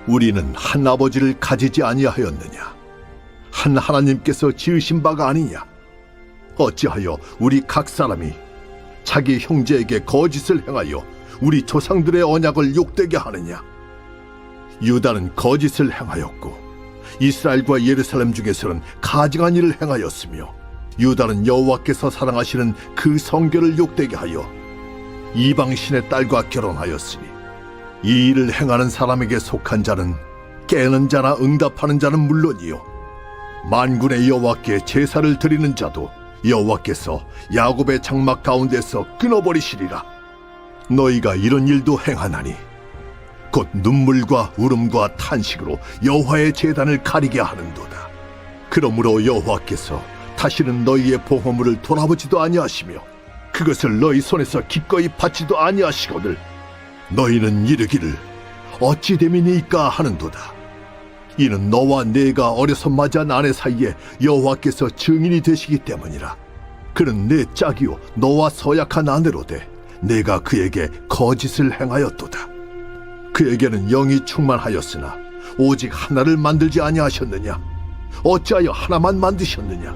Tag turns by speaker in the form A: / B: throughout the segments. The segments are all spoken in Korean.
A: 우리는 한 아버지를 가지지 아니하였느냐? 한 하나님께서 지으신 바가 아니냐? 어찌하여 우리 각 사람이 자기 형제에게 거짓을 행하여 우리 조상들의 언약을 욕되게 하느냐? 유다는 거짓을 행하였고 이스라엘과 예루살렘 중에서는 가증한 일을 행하였으며 유다는 여호와께서 사랑하시는 그 성결을 욕되게 하여 이방신의 딸과 결혼하였으니 이 일을 행하는 사람에게 속한 자는 깨는 자나 응답하는 자는 물론이요 만군의 여호와께 제사를 드리는 자도 여호와께서 야곱의 장막 가운데서 끊어버리시리라. 너희가 이런 일도 행하나니 곧 눈물과 울음과 탄식으로 여호와의 제단을 가리게 하는도다. 그러므로 여호와께서 다시는 너희의 보호물을 돌아보지도 아니하시며 그것을 너희 손에서 기꺼이 받지도 아니하시거늘 너희는 이르기를 어찌 됨이니까 하는도다. 이는 너와 내가 어려서 맞이한 아내 사이에 여호와께서 증인이 되시기 때문이라. 그는 내 짝이요 너와 서약한 아내로되 내가 그에게 거짓을 행하였도다. 그에게는 영이 충만하였으나 오직 하나를 만들지 아니하셨느냐? 어찌하여 하나만 만드셨느냐?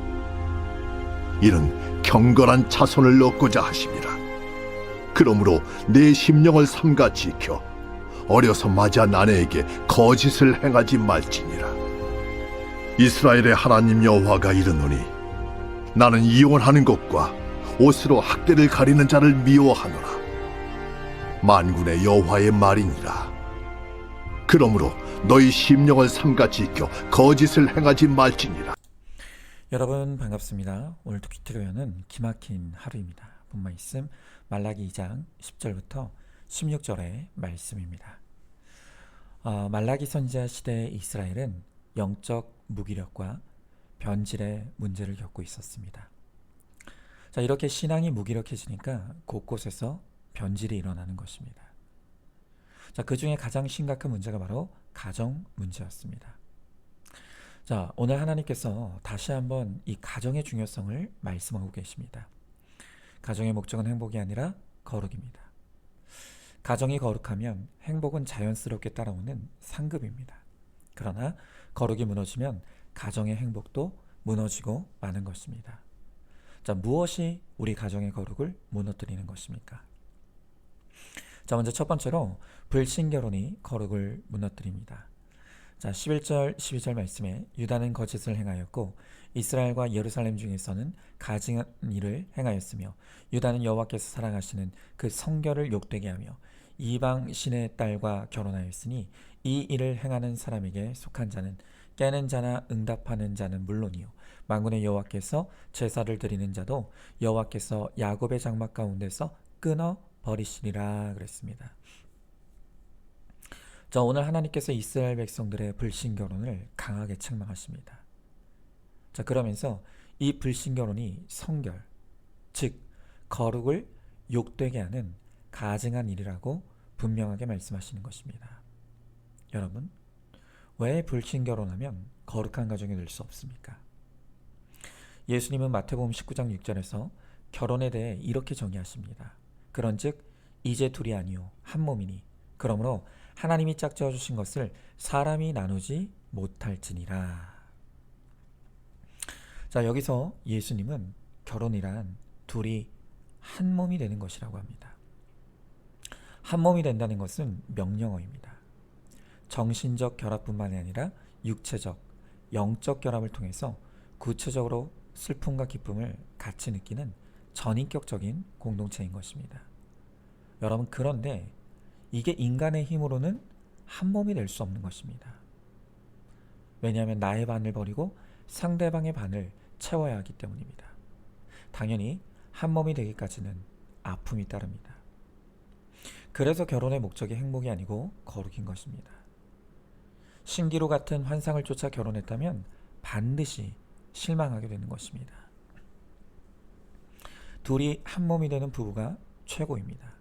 A: 이는 경건한 자손을 얻고자 하심이라. 그러므로 내 심령을 삼가 지켜 어려서 맞이한 아내에게 거짓을 행하지 말지니라. 이스라엘의 하나님 여호와가 이르노니 나는 이혼하는 것과 옷으로 학대를 가리는 자를 미워하노라. 만군의 여호와의 말이니라. 그러므로 너희 심령을 삼가 지켜 거짓을 행하지 말지니라.
B: 여러분 반갑습니다. 오늘도 귀트로여는 기막힌 하루입니다. 본 말씀 말라기 2장 10절부터 16절의 말씀입니다. 말라기 선지자 시대의 이스라엘은 영적 무기력과 변질의 문제를 겪고 있었습니다. 자, 이렇게 신앙이 무기력해지니까 곳곳에서 변질이 일어나는 것입니다. 자, 그 중에 가장 심각한 문제가 바로 가정 문제였습니다. 자, 오늘 하나님께서 다시 한번 이 가정의 중요성을 말씀하고 계십니다. 가정의 목적은 행복이 아니라 거룩입니다. 가정이 거룩하면 행복은 자연스럽게 따라오는 상급입니다. 그러나 거룩이 무너지면 가정의 행복도 무너지고 마는 것입니다. 자, 무엇이 우리 가정의 거룩을 무너뜨리는 것입니까? 자, 먼저 첫 번째로 불신결혼이 거룩을 무너뜨립니다. 자, 11절, 12절 말씀에 유다는 거짓을 행하였고 이스라엘과 예루살렘 중에서는 가증한 일을 행하였으며 유다는 여호와께서 사랑하시는 그 성결을 욕되게 하며 이방 신의 딸과 결혼하였으니 이 일을 행하는 사람에게 속한 자는 깨는 자나 응답하는 자는 물론이요 만군의 여호와께서 제사를 드리는 자도 여호와께서 야곱의 장막 가운데서 끊어 버리시리라 그랬습니다. 자, 오늘 하나님께서 이스라엘 백성들의 불신결혼을 강하게 책망하십니다. 자, 그러면서 이 불신결혼이 성결, 즉 거룩을 욕되게 하는 가증한 일이라고 분명하게 말씀하시는 것입니다. 여러분, 왜 불신결혼하면 거룩한 가정이 될 수 없습니까? 예수님은 마태복음 19장 6절에서 결혼에 대해 이렇게 정의하십니다. 그런즉 이제 둘이 아니요 한 몸이니 그러므로 하나님이 짝지어 주신 것을 사람이 나누지 못할지니라. 자, 여기서 예수님은 결혼이란 둘이 한 몸이 되는 것이라고 합니다. 한 몸이 된다는 것은 명령어입니다. 정신적 결합뿐만이 아니라 육체적, 영적 결합을 통해서 구체적으로 슬픔과 기쁨을 같이 느끼는 전인격적인 공동체인 것입니다. 여러분, 그런데 이게 인간의 힘으로는 한 몸이 될 수 없는 것입니다. 왜냐하면 나의 반을 버리고 상대방의 반을 채워야 하기 때문입니다. 당연히 한 몸이 되기까지는 아픔이 따릅니다. 그래서 결혼의 목적이 행복이 아니고 거룩인 것입니다. 신기루 같은 환상을 쫓아 결혼했다면 반드시 실망하게 되는 것입니다. 둘이 한 몸이 되는 부부가 최고입니다.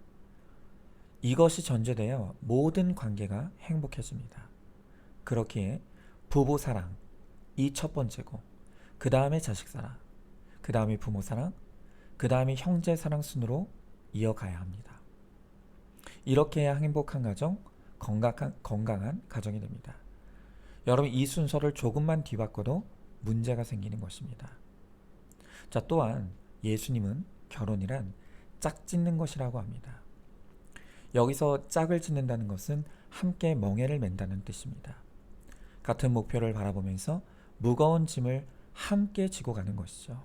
B: 이것이 전제되어 모든 관계가 행복해집니다. 그렇기에 부부 사랑, 이 첫 번째고 그 다음에 자식 사랑, 그 다음에 부모 사랑, 그 다음에 형제 사랑 순으로 이어가야 합니다. 이렇게 해야 행복한 가정, 건강한 가정이 됩니다. 여러분, 이 순서를 조금만 뒤바꿔도 문제가 생기는 것입니다. 자, 또한 예수님은 결혼이란 짝 짓는 것이라고 합니다. 여기서 짝을 짓는다는 것은 함께 멍에를 맨다는 뜻입니다. 같은 목표를 바라보면서 무거운 짐을 함께 지고 가는 것이죠.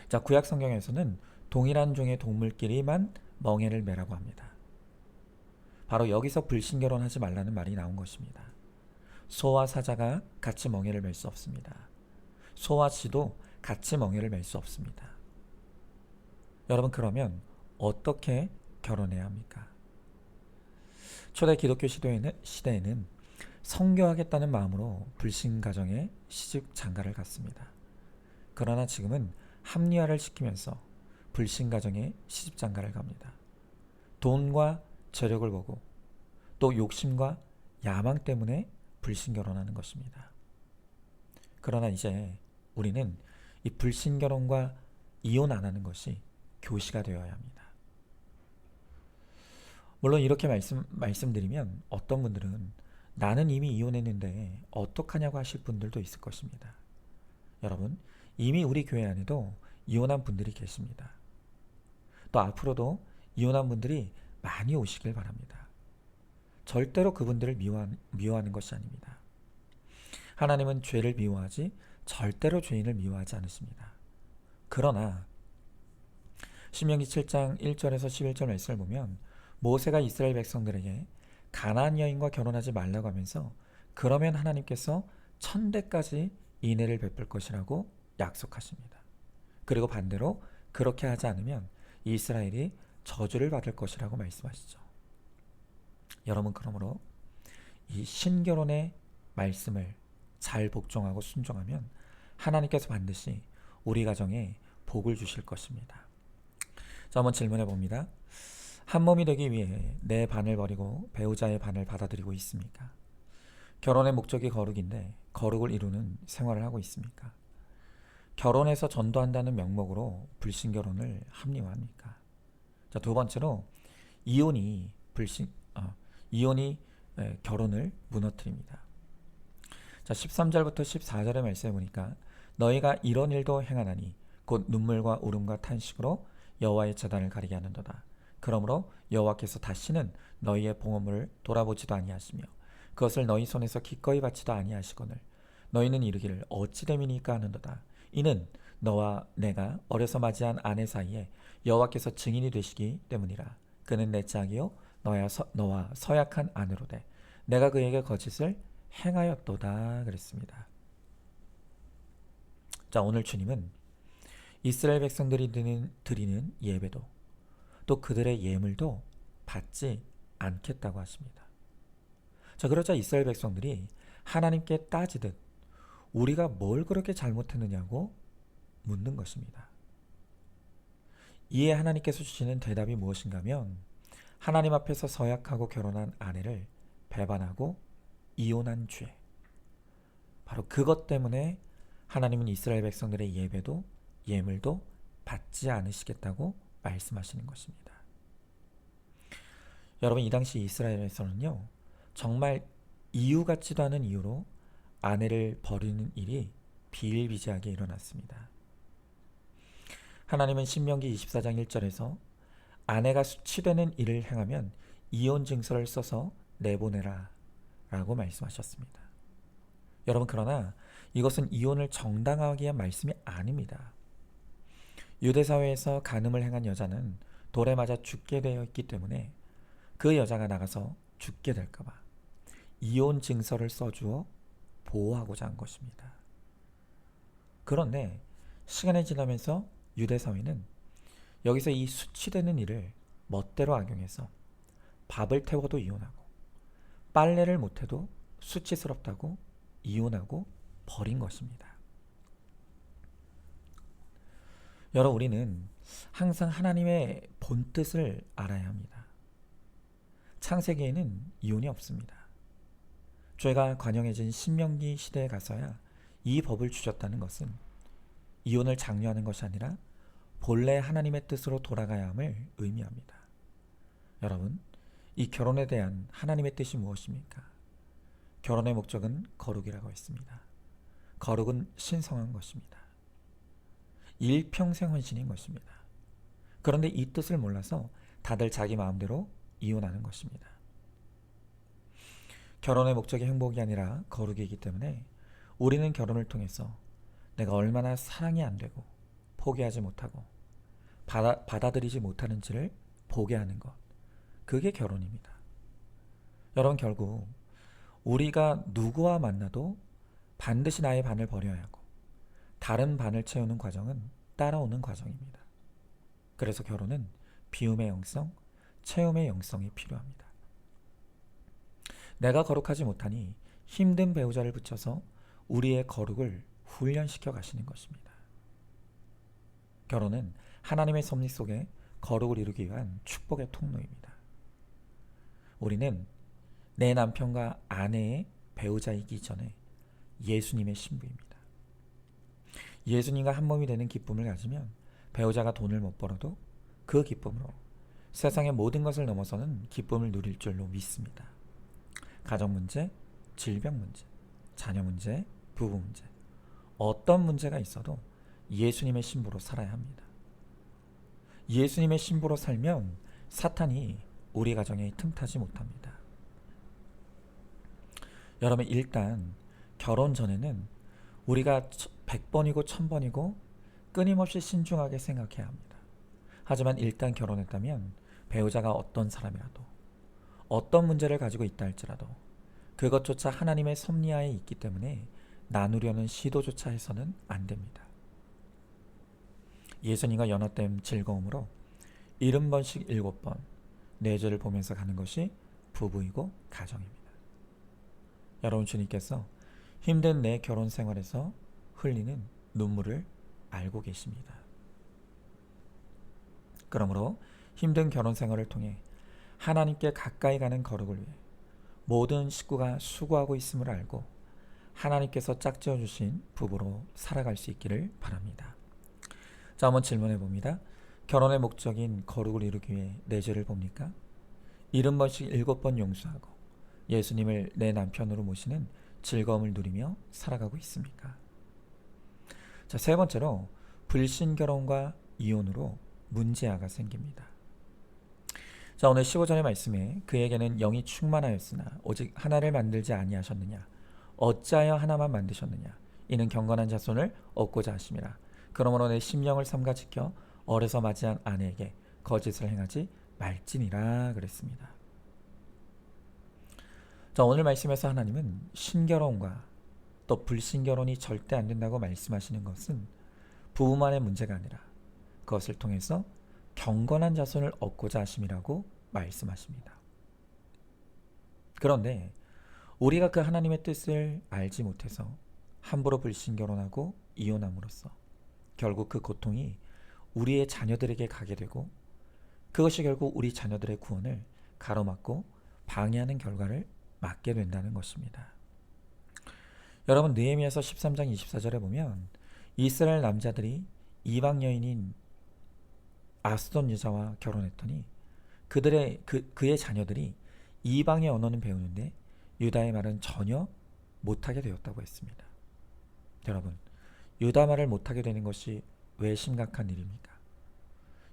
B: 자, 구약 성경에서는 동일한 종의 동물끼리만 멍에를 매라고 합니다. 바로 여기서 불신결혼하지 말라는 말이 나온 것입니다. 소와 사자가 같이 멍에를 맬 수 없습니다. 소와 쥐도 같이 멍에를 맬 수 없습니다. 여러분, 그러면 어떻게 결혼해야 합니까? 초대 기독교 시대에는 성교하겠다는 마음으로 불신 가정에 시집 장가를 갔습니다. 그러나 지금은 합리화를 시키면서 불신 가정에 시집 장가를 갑니다. 돈과 재력을 보고 또 욕심과 야망 때문에 불신 결혼하는 것입니다. 그러나 이제 우리는 이 불신 결혼과 이혼 안 하는 것이 교시가 되어야 합니다. 물론 이렇게 말씀드리면 어떤 분들은 나는 이미 이혼했는데 어떡하냐고 하실 분들도 있을 것입니다. 여러분, 이미 우리 교회 안에도 이혼한 분들이 계십니다. 또 앞으로도 이혼한 분들이 많이 오시길 바랍니다. 절대로 그분들을 미워하는 것이 아닙니다. 하나님은 죄를 미워하지 절대로 죄인을 미워하지 않으십니다. 그러나 신명기 7장 1절에서 11절 말씀을 보면 모세가 이스라엘 백성들에게 가나안 여인과 결혼하지 말라고 하면서 그러면 하나님께서 1000대까지 인애를 베풀 것이라고 약속하십니다. 그리고 반대로 그렇게 하지 않으면 이스라엘이 저주를 받을 것이라고 말씀하시죠. 여러분, 그러므로 이 신결혼의 말씀을 잘 복종하고 순종하면 하나님께서 반드시 우리 가정에 복을 주실 것입니다. 자, 한번 질문해 봅니다. 한 몸이 되기 위해 내 반을 버리고 배우자의 반을 받아들이고 있습니까? 결혼의 목적이 거룩인데 거룩을 이루는 생활을 하고 있습니까? 결혼해서 전도한다는 명목으로 불신결혼을 합리화합니까? 자, 두 번째로 이혼이 결혼을 무너뜨립니다. 자, 13절부터 14절의 말씀에 보니까 너희가 이런 일도 행하나니 곧 눈물과 울음과 탄식으로 여호와의 제단을 가리게 하는도다. 그러므로 여호와께서 다시는 너희의 봉헌물을 돌아보지도 아니하시며 그것을 너희 손에서 기꺼이 받지도 아니하시거늘 너희는 이르기를 어찌 됨이니까 하는도다. 이는 너와 내가 어려서 맞이한 아내 사이에 여호와께서 증인이 되시기 때문이라. 그는 내 짝이요 너와 서약한 아내로되 내가 그에게 거짓을 행하였도다 그랬습니다. 자, 오늘 주님은 이스라엘 백성들이 드리는 예배도 또 그들의 예물도 받지 않겠다고 하십니다. 자, 그러자 이스라엘 백성들이 하나님께 따지듯 우리가 뭘 그렇게 잘못했느냐고 묻는 것입니다. 이에 하나님께서 주시는 대답이 무엇인가 하면 하나님 앞에서 서약하고 결혼한 아내를 배반하고 이혼한 죄, 바로 그것 때문에 하나님은 이스라엘 백성들의 예배도 예물도 받지 않으시겠다고 말씀하시는 것입니다. 여러분, 이 당시 이스라엘에서는요, 정말 이유 같지도 않은 이유로 아내를 버리는 일이 비일비재하게 일어났습니다. 하나님은 신명기 24장 1절에서 아내가 수치되는 일을 행하면 이혼 증서를 써서 내보내라 라고 말씀하셨습니다. 여러분, 그러나 이것은 이혼을 정당하게 한 말씀이 아닙니다. 유대사회에서 간음을 행한 여자는 돌에 맞아 죽게 되어 있기 때문에 그 여자가 나가서 죽게 될까봐 이혼 증서를 써주어 보호하고자 한 것입니다. 그런데 시간이 지나면서 유대사회는 여기서 이 수치되는 일을 멋대로 악용해서 밥을 태워도 이혼하고 빨래를 못해도 수치스럽다고 이혼하고 버린 것입니다. 여러분, 우리는 항상 하나님의 본뜻을 알아야 합니다. 창세기에는 이혼이 없습니다. 죄가 관영해진 신명기 시대에 가서야 이 법을 주셨다는 것은 이혼을 장려하는 것이 아니라 본래 하나님의 뜻으로 돌아가야 함을 의미합니다. 여러분, 이 결혼에 대한 하나님의 뜻이 무엇입니까? 결혼의 목적은 거룩이라고 했습니다. 거룩은 신성한 것입니다. 일평생 헌신인 것입니다. 그런데 이 뜻을 몰라서 다들 자기 마음대로 이혼하는 것입니다. 결혼의 목적이 행복이 아니라 거룩이기 때문에 우리는 결혼을 통해서 내가 얼마나 사랑이 안 되고 포기하지 못하고 받아들이지 못하는지를 보게 하는 것. 그게 결혼입니다. 여러분, 결국 우리가 누구와 만나도 반드시 나의 반을 버려야 하고 다른 반을 채우는 과정은 따라오는 과정입니다. 그래서 결혼은 비움의 영성, 채움의 영성이 필요합니다. 내가 거룩하지 못하니 힘든 배우자를 붙여서 우리의 거룩을 훈련시켜 가시는 것입니다. 결혼은 하나님의 섭리 속에 거룩을 이루기 위한 축복의 통로입니다. 우리는 내 남편과 아내의 배우자이기 전에 예수님의 신부입니다. 예수님과 한 몸이 되는 기쁨을 가지면 배우자가 돈을 못 벌어도 그 기쁨으로 세상의 모든 것을 넘어서는 기쁨을 누릴 줄로 믿습니다. 가정 문제, 질병 문제, 자녀 문제, 부부 문제, 어떤 문제가 있어도 예수님의 신부로 살아야 합니다. 예수님의 신부로 살면 사탄이 우리 가정에 틈타지 못합니다. 여러분, 일단 결혼 전에는 우리가 100번이고 1000번이고 끊임없이 신중하게 생각해야 합니다. 하지만 일단 결혼했다면 배우자가 어떤 사람이라도 어떤 문제를 가지고 있다 할지라도 그것조차 하나님의 섭리하에 있기 때문에 나누려는 시도조차 해서는 안 됩니다. 예수님과 연합된 즐거움으로 70번씩 7번 내 죄를 보면서 가는 것이 부부이고 가정입니다. 여러분, 주님께서 힘든 내 결혼 생활에서 흘리는 눈물을 알고 계십니다. 그러므로 힘든 결혼 생활을 통해 하나님께 가까이 가는 거룩을 위해 모든 식구가 수고하고 있음을 알고 하나님께서 짝지어 주신 부부로 살아갈 수 있기를 바랍니다. 자, 한번 질문해 봅니다. 결혼의 목적인 거룩을 이루기 위해 내 죄를 봅니까? 70번씩 7번 용서하고 예수님을 내 남편으로 모시는 즐거움을 누리며 살아가고 있습니까? 자, 세 번째로 불신결혼과 이혼으로 문제아가 생깁니다. 자, 오늘 15절의 말씀에 그에게는 영이 충만하였으나 오직 하나를 만들지 아니하셨느냐, 어찌하여 하나만 만드셨느냐, 이는 경건한 자손을 얻고자 하심이라. 그러므로 내 심령을 삼가 지켜 어려서 맞이한 아내에게 거짓을 행하지 말지니라 그랬습니다. 자, 오늘 말씀에서 하나님은 신결혼과 또 불신결혼이 절대 안 된다고 말씀하시는 것은 부부만의 문제가 아니라 그것을 통해서 경건한 자손을 얻고자 하심이라고 말씀하십니다. 그런데 우리가 그 하나님의 뜻을 알지 못해서 함부로 불신결혼하고 이혼함으로써 결국 그 고통이 우리의 자녀들에게 가게 되고 그것이 결국 우리 자녀들의 구원을 가로막고 방해하는 결과를 맞게 된다는 것입니다. 여러분, 느헤미야서 13장 24절에 보면 이스라엘 남자들이 이방 여인인 아스돈 여자와 결혼했더니 그의 자녀들이 이방의 언어는 배우는데 유다의 말은 전혀 못하게 되었다고 했습니다. 여러분, 유다 말을 못하게 되는 것이 왜 심각한 일입니까?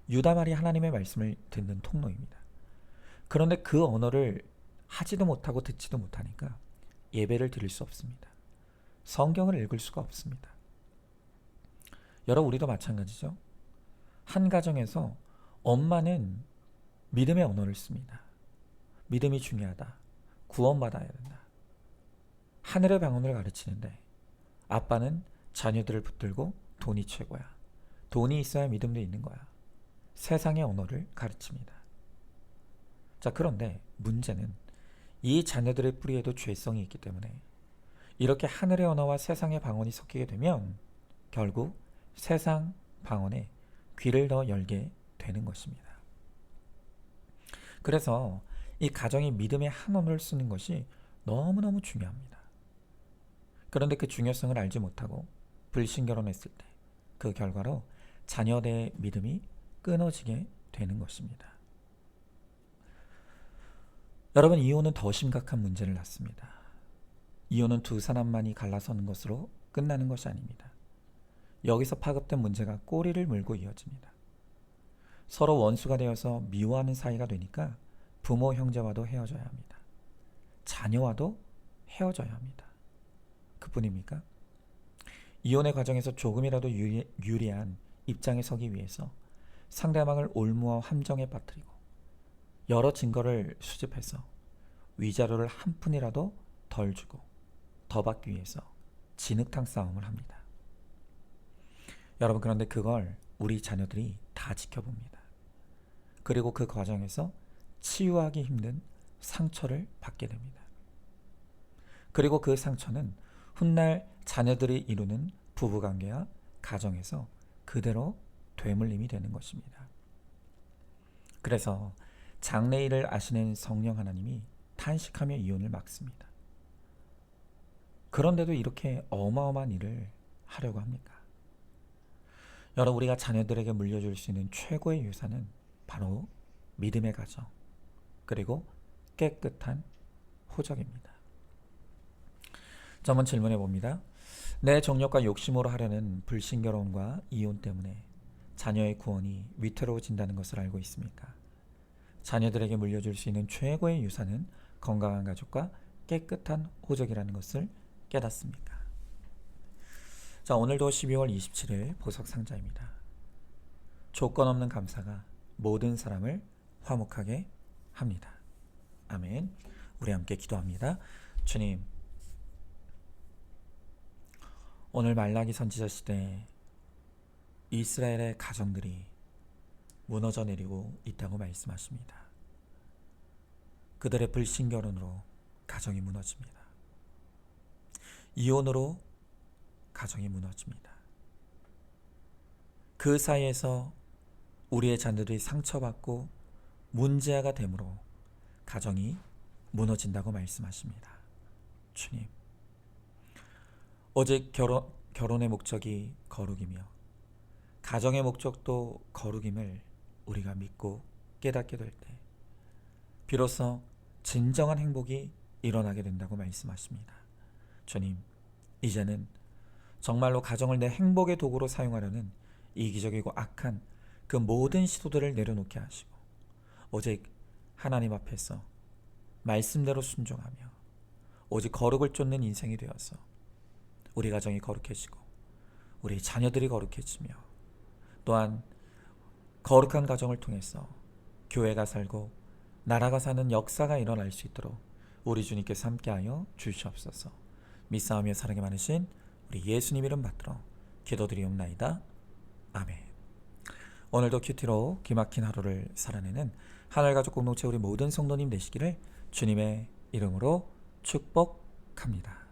B: 유다 말이 하나님의 말씀을 듣는 통로입니다. 그런데 그 언어를 하지도 못하고 듣지도 못하니까 예배를 드릴 수 없습니다. 성경을 읽을 수가 없습니다. 여러분, 우리도 마찬가지죠. 한 가정에서 엄마는 믿음의 언어를 씁니다. 믿음이 중요하다. 구원받아야 된다. 하늘의 방언을 가르치는데 아빠는 자녀들을 붙들고 돈이 최고야. 돈이 있어야 믿음도 있는 거야. 세상의 언어를 가르칩니다. 자, 그런데 문제는 이 자녀들의 뿌리에도 죄성이 있기 때문에 이렇게 하늘의 언어와 세상의 방언이 섞이게 되면 결국 세상 방언에 귀를 더 열게 되는 것입니다. 그래서 이 가정이 믿음의 한 언어를 쓰는 것이 너무너무 중요합니다. 그런데 그 중요성을 알지 못하고 불신결혼했을 때 그 결과로 자녀들의 믿음이 끊어지게 되는 것입니다. 여러분, 이혼은 더 심각한 문제를 낳습니다. 이혼은 두 사람만이 갈라서는 것으로 끝나는 것이 아닙니다. 여기서 파급된 문제가 꼬리를 물고 이어집니다. 서로 원수가 되어서 미워하는 사이가 되니까 부모, 형제와도 헤어져야 합니다. 자녀와도 헤어져야 합니다. 그뿐입니까? 이혼의 과정에서 조금이라도 유리한 입장에 서기 위해서 상대방을 올무와 함정에 빠뜨리고 여러 증거를 수집해서 위자료를 한 푼이라도 덜 주고 더 받기 위해서 진흙탕 싸움을 합니다. 여러분, 그런데 그걸 우리 자녀들이 다 지켜봅니다. 그리고 그 과정에서 치유하기 힘든 상처를 받게 됩니다. 그리고 그 상처는 훗날 자녀들이 이루는 부부관계와 가정에서 그대로 되물림이 되는 것입니다. 그래서 장래일을 아시는 성령 하나님이 탄식하며 이혼을 막습니다. 그런데도 이렇게 어마어마한 일을 하려고 합니까? 여러분, 우리가 자녀들에게 물려줄 수 있는 최고의 유산은 바로 믿음의 가정, 그리고 깨끗한 호적입니다. 한번 질문해 봅니다. 내 정욕과 욕심으로 하려는 불신결혼과 이혼 때문에 자녀의 구원이 위태로워진다는 것을 알고 있습니까? 자녀들에게 물려줄 수 있는 최고의 유산은 건강한 가족과 깨끗한 호적이라는 것을 깨닫습니까? 오늘도 12월 27일 보석상자입니다. 조건 없는 감사가 모든 사람을 화목하게 합니다. 아멘. 우리 함께 기도합니다. 주님, 오늘 말라기 선지자 시대에 이스라엘의 가정들이 무너져 내리고 있다고 말씀하십니다. 그들의 불신결혼으로 가정이 무너집니다. 이혼으로 가정이 무너집니다. 그 사이에서 우리의 자녀들이 상처받고 문제아가 되므로 가정이 무너진다고 말씀하십니다. 주님, 오직 결혼의 목적이 거룩이며 가정의 목적도 거룩임을 우리가 믿고 깨닫게 될 때 비로소 진정한 행복이 일어나게 된다고 말씀하십니다. 주님, 이제는 정말로 가정을 내 행복의 도구로 사용하려는 이기적이고 악한 그 모든 시도들을 내려놓게 하시고 오직 하나님 앞에서 말씀대로 순종하며 오직 거룩을 쫓는 인생이 되어서 우리 가정이 거룩해지고 우리 자녀들이 거룩해지며 또한 거룩한 가정을 통해서 교회가 살고 나라가 사는 역사가 일어날 수 있도록 우리 주님께서 함께하여 주시옵소서. 믿사오며 사랑이 많으신 우리 예수님 이름 받들어 기도드리옵나이다. 아멘. 오늘도 큐티로 기막힌 하루를 살아내는 하늘가족 공동체 우리 모든 성도님 되시기를 주님의 이름으로 축복합니다.